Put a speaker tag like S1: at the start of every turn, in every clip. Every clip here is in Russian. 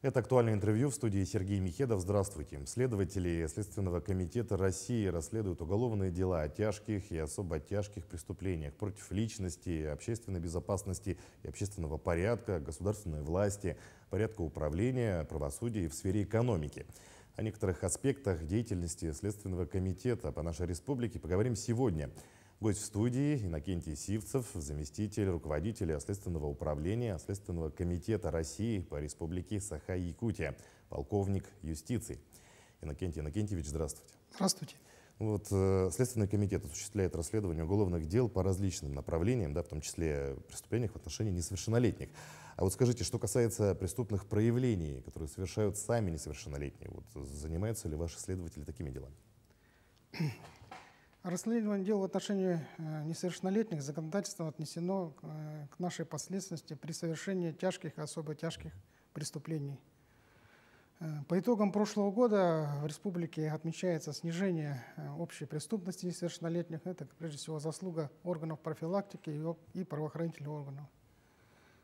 S1: Это «Актуальное интервью», в студии Сергей Михедов. Здравствуйте. Следователи Следственного комитета России расследуют уголовные дела о тяжких и особо тяжких преступлениях против личности, общественной безопасности и общественного порядка, государственной власти, порядка управления, правосудия и в сфере экономики. О некоторых аспектах деятельности Следственного комитета по нашей республике поговорим сегодня. Гость в студии Иннокентий Сивцев, заместитель руководителя Следственного управления Следственного комитета России по республике Саха-Якутия, полковник юстиции. Иннокентий Иннокентьевич, здравствуйте.
S2: Здравствуйте.
S1: Следственный комитет осуществляет расследование уголовных дел по различным направлениям, в том числе преступлениях в отношении несовершеннолетних. А вот скажите, что касается преступных проявлений, которые совершают сами несовершеннолетние, занимаются ли ваши следователи такими делами?
S2: Расследование дел в отношении несовершеннолетних законодательством отнесено к нашей подследственности при совершении тяжких и особо тяжких преступлений. По итогам прошлого года в республике отмечается снижение общей преступности несовершеннолетних. Это, прежде всего, заслуга органов профилактики и правоохранительных органов.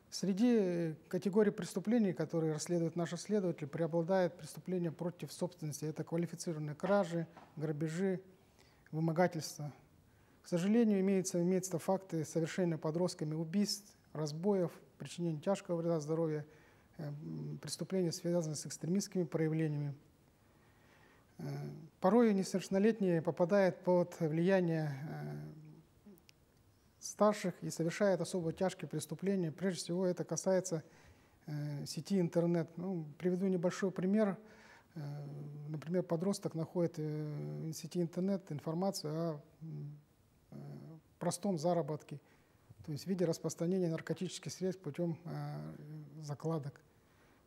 S2: Среди категорий преступлений, которые расследуют наши следователи, преобладают преступления против собственности. Это квалифицированные кражи, грабежи, вымогательства. К сожалению, имеются факты совершения подростками убийств, разбоев, причинения тяжкого вреда здоровью, преступления, связанные с экстремистскими проявлениями. Порой несовершеннолетние попадают под влияние старших и совершают особо тяжкие преступления. Прежде всего, это касается сети интернет. Приведу небольшой пример. Например, подросток находит в сети интернет информацию о простом заработке, то есть в виде распространения наркотических средств путем закладок.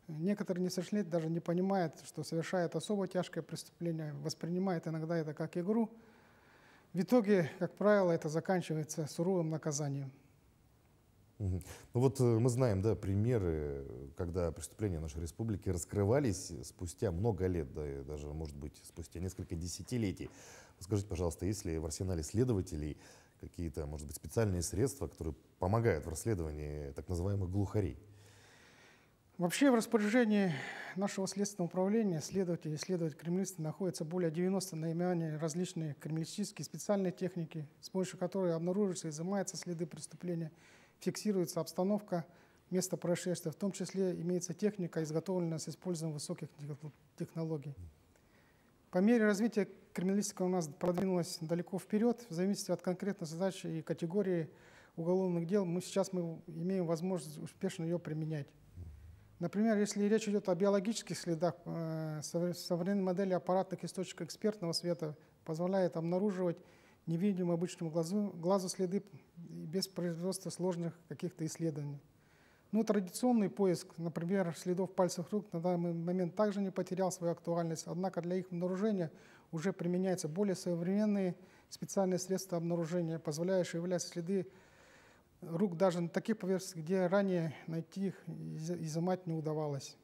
S2: Некоторые несовершеннолетние даже не понимают, что совершают особо тяжкое преступление, воспринимают иногда это как игру. В итоге, как правило, это заканчивается суровым наказанием.
S1: Мы знаем, примеры, когда преступления нашей республики раскрывались спустя много лет, и даже, может быть, спустя несколько десятилетий. Скажите, пожалуйста, есть ли в арсенале следователей какие-то, может быть, специальные средства, которые помогают в расследовании так называемых глухарей?
S2: Вообще в распоряжении нашего следственного управления следователи и следователи-криминалисты находятся более 90 наименований различные криминалистические специальные техники, с помощью которой обнаруживаются и изымаются следы преступления, фиксируется обстановка места происшествия, в том числе имеется техника, изготовленная с использованием высоких технологий. По мере развития криминалистика у нас продвинулась далеко вперед, в зависимости от конкретной задачи и категории уголовных дел, мы имеем возможность успешно ее применять. Например, если речь идет о биологических следах, современные модели аппаратных источников экспертного света позволяют обнаруживать невидимым обычному глазу следы без производства сложных каких-то исследований. Традиционный поиск, например, следов пальцев рук на данный момент также не потерял свою актуальность, однако для их обнаружения уже применяются более современные специальные средства обнаружения, позволяющие выявлять следы рук даже на таких поверхностях, где ранее найти их и изымать не удавалось.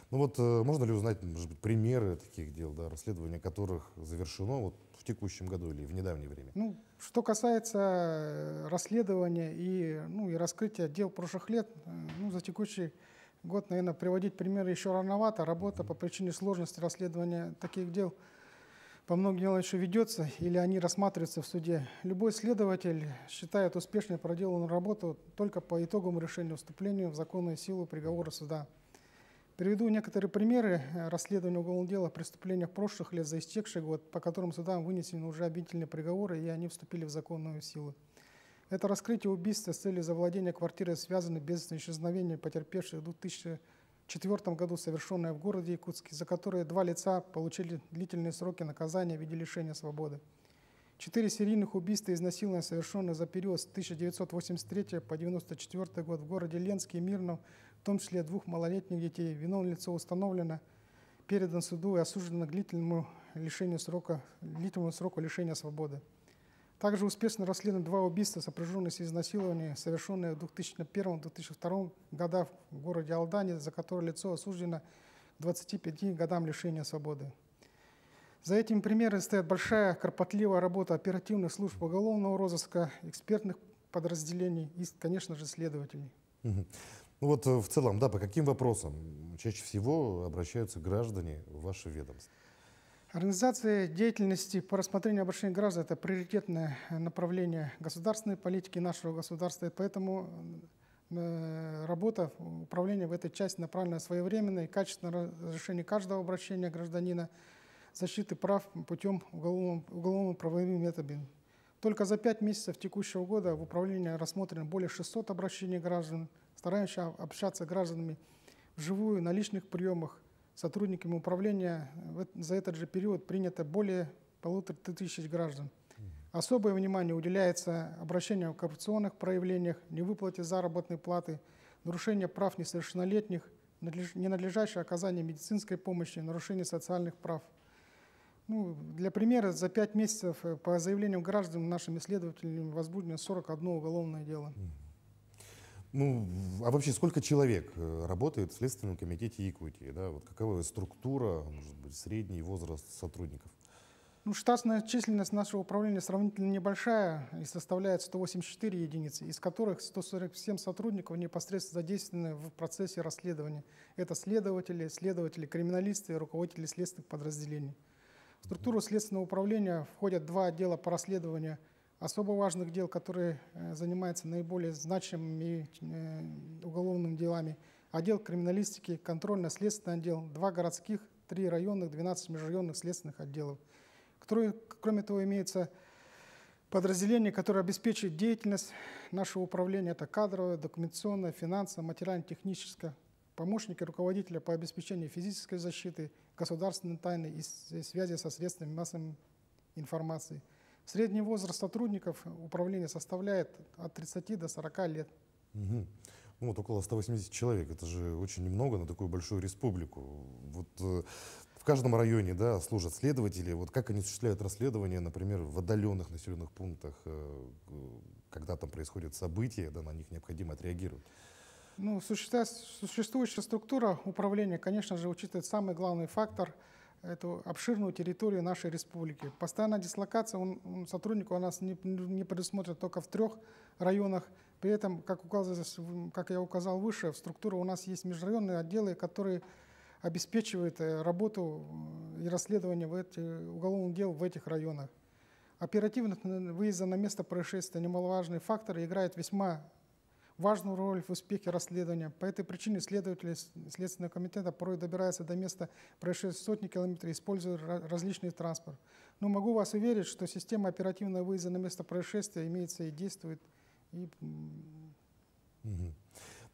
S1: Можно ли узнать, может быть, примеры таких дел, расследование которых завершено в текущем году или в недавнее время?
S2: Что касается расследования и раскрытия дел прошлых лет, за текущий год, наверное, приводить примеры еще рановато. Работа по причине сложности расследования таких дел по многим делам еще ведется или они рассматриваются в суде. Любой следователь считает успешной проделанную работу только по итоговому решению вступления в законную силу приговора суда. Приведу некоторые примеры расследования уголовного дела о преступлениях прошлых лет за истекший год, по которым судам вынесены уже обвинительные приговоры, и они вступили в законную силу. Это раскрытие убийства с целью завладения квартирой, связанной без исчезновения потерпевших в 2004 году, совершенное в городе Якутске, за которое 2 лица получили длительные сроки наказания в виде лишения свободы. 4 серийных убийства и изнасилования, совершенные за период с 1983 по 1994 год в городе Ленске и Мирном, в том числе 2 малолетних детей. Виновное лицо установлено, передан суду и осуждено к длительному сроку лишения свободы. Также успешно расследованы 2 убийства, сопряженные с изнасилованием, совершенные в 2001-2002 годах в городе Алдане, за которые лицо осуждено к 25 годам лишения свободы. За этими примерами стоит большая кропотливая работа оперативных служб уголовного розыска, экспертных подразделений и, конечно же, следователей.
S1: В целом, по каким вопросам чаще всего обращаются граждане в ваше ведомство?
S2: Организация деятельности по рассмотрению обращений граждан — это приоритетное направление государственной политики нашего государства, и поэтому работа управления в этой части направлена своевременно и качественное разрешение каждого обращения гражданина, защиты прав путем уголовно-правовыми методами. Только за 5 месяцев текущего года в управлении рассмотрено более 600 обращений граждан. Стараемся общаться с гражданами вживую, на личных приемах. Сотрудниками управления за этот же период принято более 1500 граждан. Особое внимание уделяется обращениям в коррупционных проявлениях, невыплате заработной платы, нарушению прав несовершеннолетних, ненадлежащее оказание медицинской помощи, нарушение социальных прав. Для примера, за 5 месяцев по заявлениям граждан нашими следователями возбуждено 41 уголовное дело.
S1: А вообще сколько человек работает в Следственном комитете Якутии? Да? Вот какова структура, может быть, средний возраст сотрудников?
S2: Штатная численность нашего управления сравнительно небольшая и составляет 184 единицы, из которых 147 сотрудников непосредственно задействованы в процессе расследования. Это следователи, криминалисты и руководители следственных подразделений. В структуру следственного управления входят 2 отдела по расследованию особо важных дел, которые занимаются наиболее значимыми уголовными делами. Отдел криминалистики, контрольно-следственный отдел, 2 городских, 3 районных, 12 межрайонных следственных отделов. Кроме того, имеется подразделение, которое обеспечивает деятельность нашего управления. Это кадровое, документационное, финансовое, материально-техническое. Помощники руководителя по обеспечению физической защиты, государственной тайны и связи со средствами массовой информации. Средний возраст сотрудников управления составляет от 30 до 40 лет.
S1: Вот около 180 человек. Это же очень немного на такую большую республику. В каждом районе, да, служат следователи. Вот как они осуществляют расследование, например, в отдаленных населенных пунктах, когда там происходят события, да, на них необходимо отреагировать?
S2: Существующая структура управления, конечно же, учитывает самый главный фактор — эту обширную территорию нашей республики. Постоянная дислокация сотрудников у нас не предусмотрена только в 3 районах. При этом, как я указал выше, в структуре у нас есть межрайонные отделы, которые обеспечивают работу и расследование уголовных дел в этих районах. Оперативность выезда на место происшествия — немаловажный фактор и играет весьма важную роль в успехе расследования. По этой причине следователи Следственного комитета порой добираются до места происшествия сотни километров, используя различный транспорт. Но могу вас уверить, что система оперативного выезда на место происшествия имеется и действует.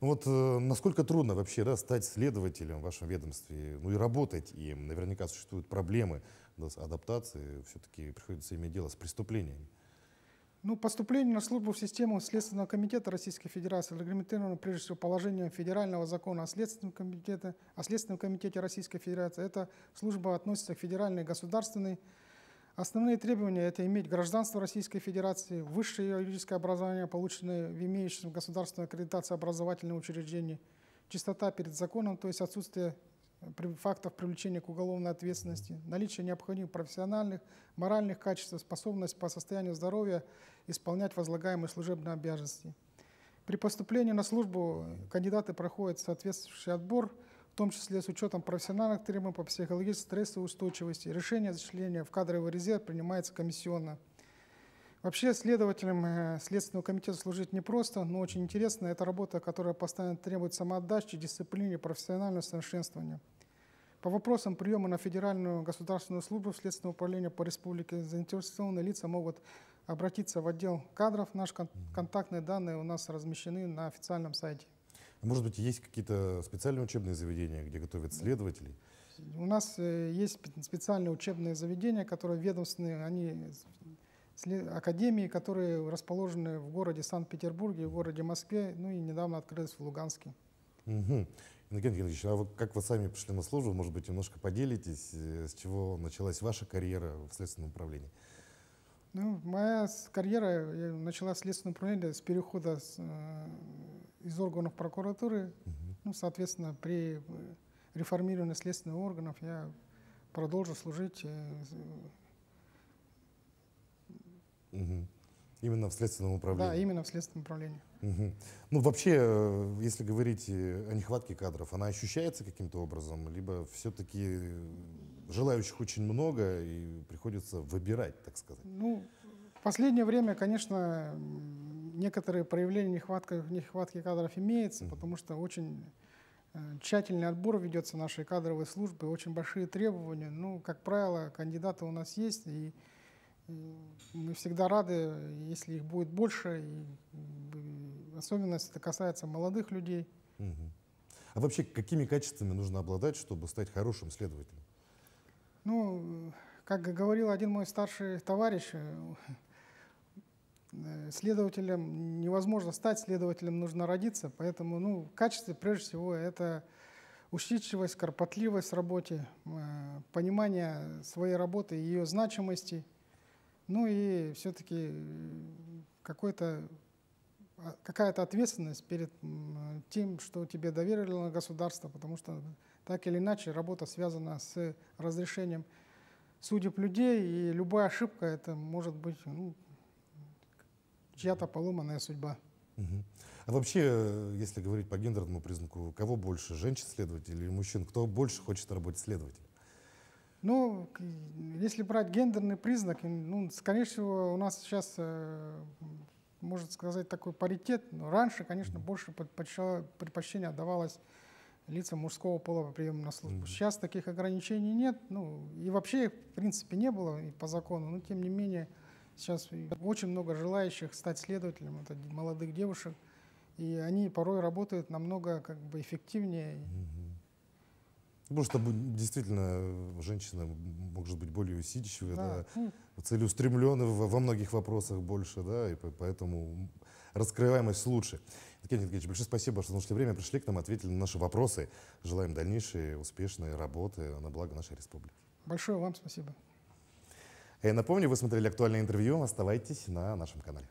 S1: Насколько трудно вообще, да, стать следователем в вашем ведомстве, и работать им? Наверняка существуют проблемы, да, с адаптацией, все-таки приходится иметь дело с преступлениями.
S2: Поступление на службу в систему Следственного комитета Российской Федерации регламентировано прежде всего положением Федерального закона о Следственном комитете Российской Федерации. Эта служба относится к федеральной государственной. Основные требования — это иметь гражданство Российской Федерации, высшее юридическое образование, полученное в имеющем государственной аккредитации образовательных учреждений, чистота перед законом, то есть отсутствие фактов привлечения к уголовной ответственности, наличие необходимых профессиональных, моральных качеств, способность по состоянию здоровья исполнять возлагаемые служебные обязанности. При поступлении на службу кандидаты проходят соответствующий отбор, в том числе с учетом профессиональных требований по психологической стрессовой устойчивости. Решение о зачислении в кадровый резерв принимается комиссионно. Вообще следователям Следственного комитета служить непросто, но очень интересно. Это работа, которая постоянно требует самоотдачи, дисциплины и профессионального совершенствования. По вопросам приема на Федеральную государственную службу Следственного управления по республике заинтересованные лица могут обратиться в отдел кадров. Наши контактные данные у нас размещены на официальном сайте.
S1: Может быть, есть какие-то специальные учебные заведения, где готовят следователей?
S2: У нас есть специальные учебные заведения, которые ведомственные, они академии, которые расположены в городе Санкт-Петербурге, в городе Москве, и недавно открылись в Луганске.
S1: Иннокентий Геннадьевич, а вот как вы сами пришли на службу, может быть, немножко поделитесь, с чего началась ваша карьера в Следственном управлении?
S2: Моя карьера началась в Следственном управлении с перехода из органов прокуратуры. Соответственно, при реформировании следственных органов я продолжу служить.
S1: Именно в следственном управлении?
S2: Да, именно в следственном управлении.
S1: Мгм. Ну, вообще, если говорить о нехватке кадров, она ощущается каким-то образом, либо все-таки желающих очень много и приходится выбирать, так сказать?
S2: Ну, в последнее время, конечно, некоторые проявления нехватки кадров имеется, потому что очень тщательный отбор ведется нашей кадровой службы, очень большие требования. Ну, как правило, кандидаты у нас есть, и мы всегда рады, если их будет больше, особенно если это касается молодых людей.
S1: Мгм. А вообще, какими качествами нужно обладать, чтобы стать хорошим следователем?
S2: Ну, как говорил один мой старший товарищ, следователем невозможно стать, следователем нужно родиться, поэтому, ну, в качестве, прежде всего, это усидчивость, кропотливость в работе, понимание своей работы и ее значимости, ну и все-таки какая-то ответственность перед тем, что тебе доверило государство, потому что так или иначе работа связана с разрешением судеб людей, и любая ошибка это может быть чья-то поломанная судьба.
S1: Мгм. А вообще, если говорить по гендерному признаку, кого больше, женщин-следователей или мужчин? Кто больше хочет работать следователем?
S2: Ну, если брать гендерный признак, ну, скорее всего, у нас сейчас, можно сказать, такой паритет. Но раньше, конечно, больше предпочтение отдавалось лицам мужского пола по приему на службу. Сейчас таких ограничений нет. Ну, и вообще, их, в принципе, не было и по закону. Но, тем не менее, сейчас очень много желающих стать следователем, это молодых девушек. И они порой работают намного эффективнее.
S1: Потому что действительно женщина может быть более усидчивой,
S2: Да.
S1: да, целеустремленной во многих вопросах больше, да, и поэтому раскрываемость лучше. Евгений Евгеньевич, большое спасибо, что нашли время, пришли к нам, ответили на наши вопросы. Желаем дальнейшей успешной работы на благо нашей республики.
S2: Большое вам спасибо.
S1: Я напомню, вы смотрели актуальное интервью. Оставайтесь на нашем канале.